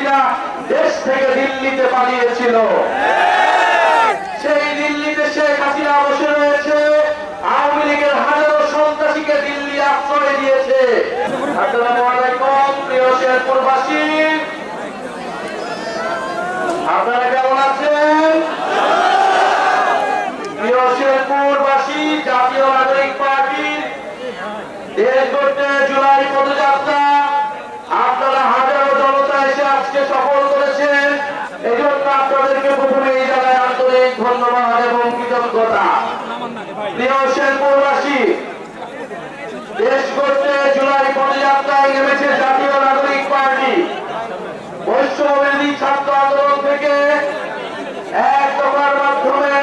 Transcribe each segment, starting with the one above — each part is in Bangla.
হাসিনা দেশ থেকে দিল্লিতে পালিয়েছিল। সেই দিল্লিতে শেখ হাসিনা বসে রয়েছে, আওয়ামী লীগের হাজারো সন্ত্রাসীকে দিল্লি আশ্রয় দিয়েছে। আসসালামু আলাইকুম প্রিয় শেরপুরবাসী, আপনারা কেমন আছেন? প্রিয় শেরপুরবাসী, জাতীয় নাগরিক পার্টির দেশ গড়তে জুলাই পদযাত্রা আপনারা হাজারো জনতা এসে আজকে সফল করেছেন। এই জন্য আপনাদেরকে প্রথমে এই জায়গায় আন্তরিক ধন্যবাদ এবং কৃতজ্ঞতা। প্রিয় শেরপুরবাসী, দেশ গড়তে জুলাই পদযাত্রায় নেমেছে জাতীয় নাগরিক পার্টি। বৈষম্যবিরোধী ছাত্র আন্দোলন থেকে এক দফার মাধ্যমে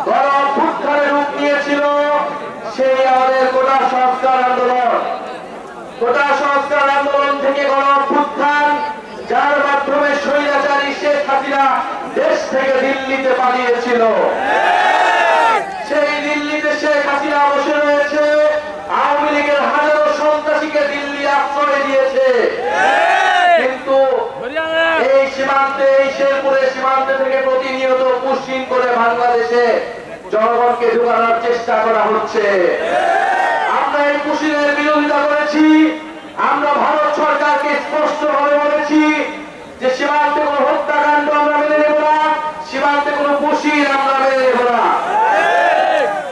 গণ-অভ্যুত্থানের রূপ নিয়েছিল সেই আমাদের কোটা সংস্কার আন্দোলন। কোটা সংস্কার আন্দোলন থেকে গণ-অভ্যুত্থান, যার মাধ্যমে স্বৈরাচারী শেখ হাসিনা দেশ থেকে দিল্লিতে পালিয়েছিল। সেই দিল্লিতে শেখ হাসিনা বসে রয়েছে, আওয়ামী লীগের হাজারো সন্ত্রাসীকে দিল্লি আশ্রয় দিয়েছে। কিন্তু এই সীমান্তে, এই শেরপুরের সীমান্তে থেকে প্রতিনিয়ত পুশিং করে বাংলাদেশে জনগণকে ঢুকানোর চেষ্টা করা হচ্ছে। আমরা এই পুশিংয়ের বিরোধিতা করেছি। আমরা ভারত সরকারকে স্পষ্টভাবে বলেছি যে সীমান্তে কোনো হত্যাকাণ্ড আমরা মেনে নেব না, সীমান্তে কোনো পুশিং আমরা মেনে নেব না।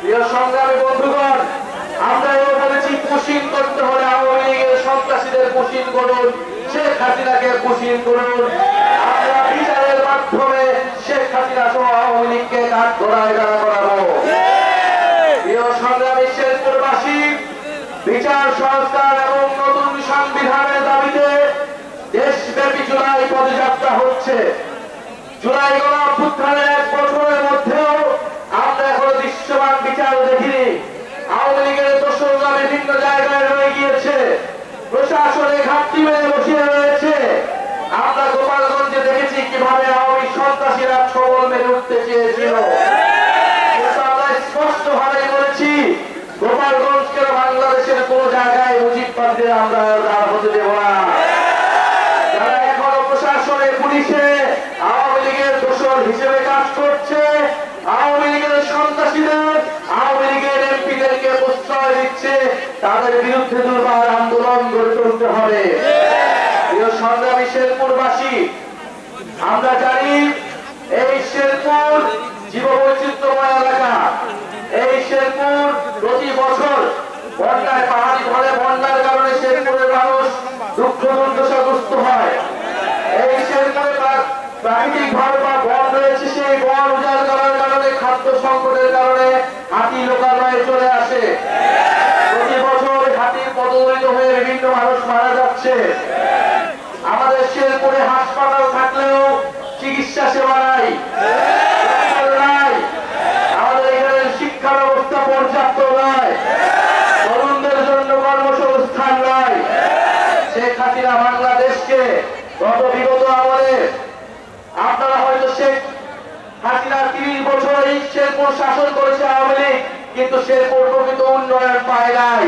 প্রিয় সংগ্রামী বন্ধুগণ, আমরা এও বলেছি পুশিং করতে হলে আওয়ামী লীগের সন্ত্রাসীদের পুশিং করুন, শেখ হাসিনাকে পুশিং করুন। আমরা বিচারের মাধ্যমে শেখ হাসিনা সহ আওয়ামী লীগকে কাঠগড়ায় দাঁড়া করাবো। প্রিয় সংগ্রামী শেরপুরবাসী, বিচার সংস্কার এবং নতুন সংবিধানের দাবিতে দেশব্যাপী জুলাই পদযাত্রা হচ্ছে। জুলাই গণ-অভ্যুত্থানের 1 বছরের মধ্যেও আমরা এখনো দৃশ্যমান বিচার দেখিনি। আওয়ামী লীগের দোসররা বিভিন্ন জায়গায় রয়ে গিয়েছে, প্রশাসনে ঘাটতি মেরে বসিয়ে রয়েছে। আমরা গোপালগঞ্জে দেখেছি কিভাবে আওয়ামী সন্ত্রাসীরা ছবল মেরে উঠতে চেয়েছিল। আমরা স্পষ্টভাবে বলেছি, গোপালগঞ্জকে বাংলাদেশের কোন জায়গায় মুজিববাদীদের আমরা দাঁড় হতে দেব না। যারা এখনো প্রশাসনে, পুলিশে আওয়ামী লীগের দোসর হিসেবে কাজ করছে, আওয়ামী লীগের সন্ত্রাসীদের, আওয়ামী লীগের এমপিদেরকে প্রশ্রয় দিচ্ছে, তাদের বিরুদ্ধে দুর্বার আন্দোলন গড়ে তুলতে হবে। প্রিয় সংগ্রামী শেরপুরবাসী, আমরা জানি এই শেরপুর জীববৈচিত্র্যময় এলাকা। এই শেরপুর প্রতি বছর বন্যায়, পাহাড়ি ঢলে বন্যার কারণে শেরপুরের মানুষ দুঃখ দুর্দশাগ্রস্ত হয়। এই শেরপুরে প্রাকৃতিক ভাবে বা বন রয়েছে, সেই বন উজাড় করার কারণে, খাদ্য সংকটের কারণে হাতি লোকালয়ে চলে আসে। প্রতি বছর হাতির পদদলিত হয়ে বিভিন্ন মানুষ মারা যাচ্ছে। আমাদের শেরপুরে হাসপাতাল থাকলেও চিকিৎসা সেবা নাই, আমাদের এখানে শিক্ষা ব্যবস্থা পর্যাপ্ত নয়, তরুণদের জন্য কর্মসংস্থান নয়। শেখ হাসিনা বাংলাদেশকে বিগত আমলে, আপনারা হয়তো শেখ হাসিনা 30 বছর এই শেরপুর শাসন করেছে আওয়ামী লীগ, কিন্তু শেরপুর প্রকৃত উন্নয়ন পায় নাই।